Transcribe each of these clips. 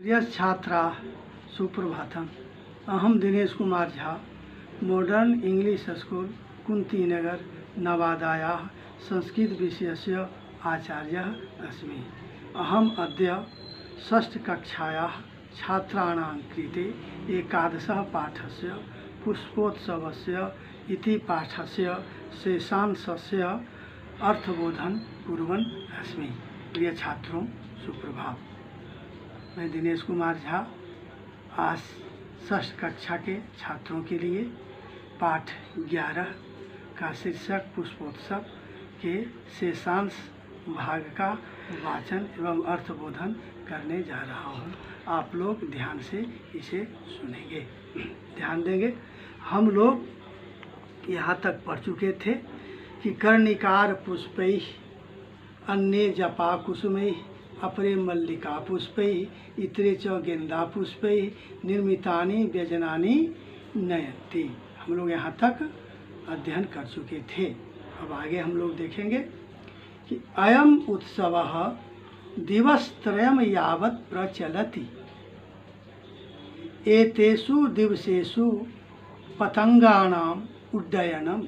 प्रिय छात्रा सुप्रभातम। अहम Dinesh Kumar Jha, modern English school Kuntinagar नवादायाः संस्कृतविषयस्य आचार्यः अस्मि। अहम अद्य षष्ठकक्षायाः छात्राणां कृते एकादशः पाठस्य पुष्पोत्सवस्य इति पाठस्य शेषांशस्य अर्थबोधन कुर्वन् अस्मि। प्रिय छात्रों सुप्रभात। मैं दिनेश कुमार झा आज षष्ठ कक्षा के छात्रों के लिए पाठ 11 का शीर्षक पुष्पोत्सव के शेषांश भाग का वाचन एवं अर्थबोधन करने जा रहा हूँ। आप लोग ध्यान से इसे सुनेंगे, ध्यान देंगे। हम लोग यहाँ तक पढ़ चुके थे कि कर्णिकार पुष्पैः अन्ये जपा कुसुमैः अपरे मल्लिका पुष्पैः इतरे च गेंदा पुष्पैः निर्मितानि व्यजनानि नयन्ति। हम लोग यहाँ तक अध्ययन कर चुके थे। अब आगे हम लोग देखेंगे कि अयम उत्सवः दिवसत्रयम् यावत् प्रचलति। एतेषु दिवसेषु पतंगानाम् उड्डयनं,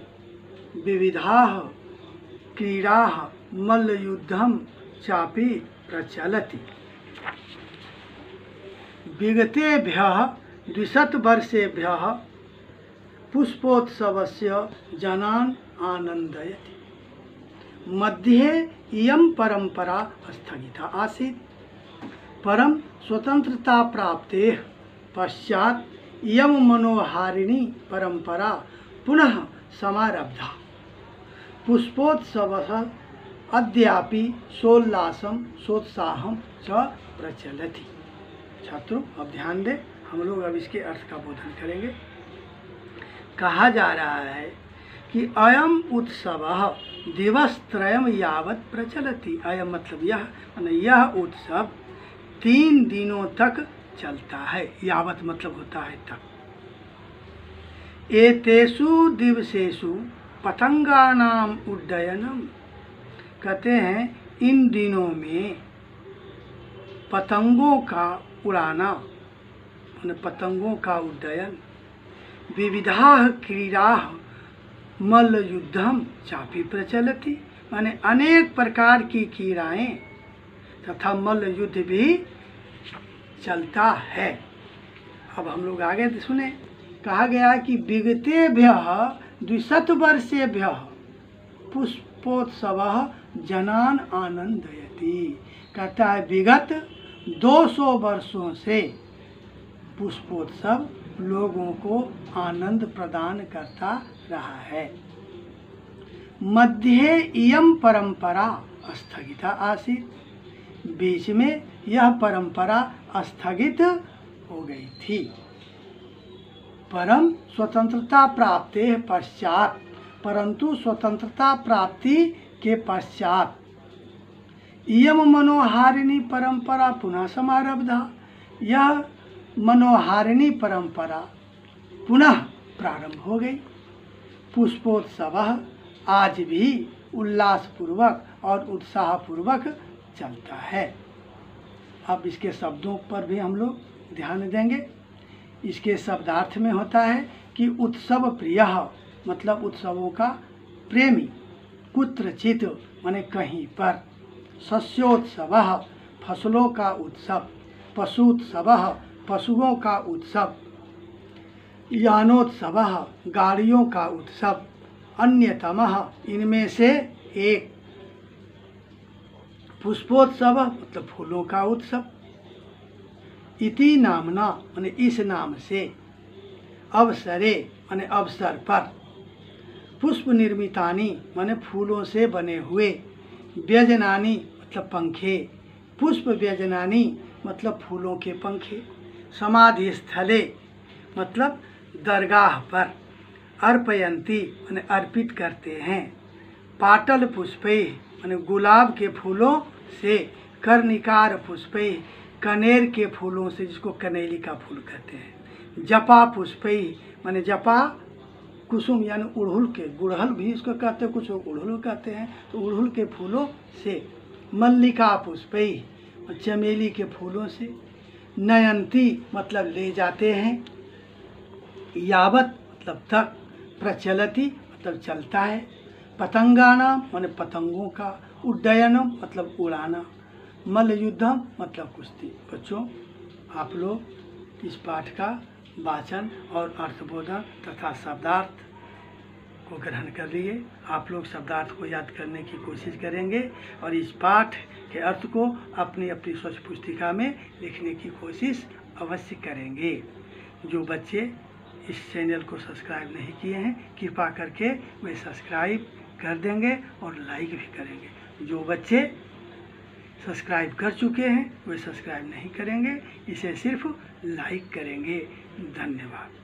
विविधाः क्रीडाः, मल्लयुद्धं चापि प्रचलति। विगतेभ्यः 20 वर्षेभ्यः पुष्पोत्सवस्य जनान् आनन्दयति। मध्ये इयं परंपरा स्थगिता आसीत्, परं स्वतन्त्रताप्राप्तेः पश्चात् इयं मनोहारिणी परंपरा पुनः समारब्धा। पुष्पोत्सवः अद्यापि सोल्लासं सोत्साहं च प्रचलति। छात्रों अब ध्यान दें, हम लोग अब इसके अर्थ का बोधन करेंगे। कहा जा रहा है कि अयम उत्सवः दिवसत्रयम् यावत् प्रचलति। अयम मतलब यह उत्सव 3 दिनों तक चलता है। यावत् मतलब होता है तक। एतेषु दिवसेषु पतंगानाम उड्डयनम, कहते हैं इन दिनों में पतंगों का उड़ाना, पतंगों का उड्डयन, विविधाः क्रीडाः मल्लयुद्धम चापि प्रचलति, माने अनेक प्रकार की क्रीड़ाएं तथा मल्लयुद्ध भी चलता है। अब हम लोग आगे सुने, कहा गया कि विगतेभ्यः 20 वर्षेभ्यः पुष्पोत्सवः जनान आनंदयति। कहता है विगत 200 वर्षों से पुष्पोत्सव लोगों को आनंद प्रदान करता रहा है। मध्ये इयं परंपरा स्थगिता आसीत्, बीच में यह परंपरा स्थगित हो गई थी। परम स्वतंत्रता प्राप्ते पश्चात, परंतु स्वतंत्रता प्राप्ति के पश्चात इयम मनोहारिणी परंपरा पुनः समारब्धा। यह मनोहारिणी परंपरा पुनः प्रारंभ हो गई। पुष्पोत्सव आज भी उल्लासपूर्वक और उत्साहपूर्वक चलता है। अब इसके शब्दों पर भी हम लोग ध्यान देंगे। इसके शब्दार्थ में होता है कि उत्सव प्रियः मतलब उत्सवों का प्रेमी, कुत्रचित माने कहीं पर, शस्योत्सवः फसलों का उत्सव, पशुत्सवः पशुओं का उत्सव, यानोत्सवः गाड़ियों का उत्सव, अन्यतमः इनमें से एक, पुष्पोत्सव मतलब फूलों का उत्सव, इति नामना माने इस नाम से, अवसरे माने अवसर पर, पुष्प निर्मितानि माने फूलों से बने हुए, व्यजनानि मतलब पंखे, पुष्प व्यजनानि मतलब फूलों के पंखे, समाधि स्थले मतलब दरगाह पर, अर्पयंती माने अर्पित करते हैं, पाटल पुष्पै माने गुलाब के फूलों से, कर्णिकार पुष्पै कनेर के फूलों से, जिसको कनेली का फूल कहते हैं, जपा पुष्पै माने जपा कुसुम यानी उड़हुल के, गुड़हल भी इसको कहते हैं, कुछ उड़हुल कहते हैं, तो उड़हुल के फूलों से, मल्लिका पुष्पै चमेली के फूलों से, नयंती मतलब ले जाते हैं, यावत मतलब तक, प्रचलति मतलब चलता है, पतंगानाम माने पतंगों का, उड्डयनम मतलब उड़ाना, मल्लयुद्धम मतलब कुश्ती। बच्चों आप लोग इस पाठ का वाचन और अर्थबोधन तथा शब्दार्थ को ग्रहण कर लिए। आप लोग शब्दार्थ को याद करने की कोशिश करेंगे और इस पाठ के अर्थ को अपनी अपनी स्वच्छ पुस्तिका में लिखने की कोशिश अवश्य करेंगे। जो बच्चे इस चैनल को सब्सक्राइब नहीं किए हैं कृपा करके वे सब्सक्राइब कर देंगे और लाइक भी करेंगे। जो बच्चे सब्सक्राइब कर चुके हैं वे सब्सक्राइब नहीं करेंगे, इसे सिर्फ लाइक करेंगे। धन्यवाद।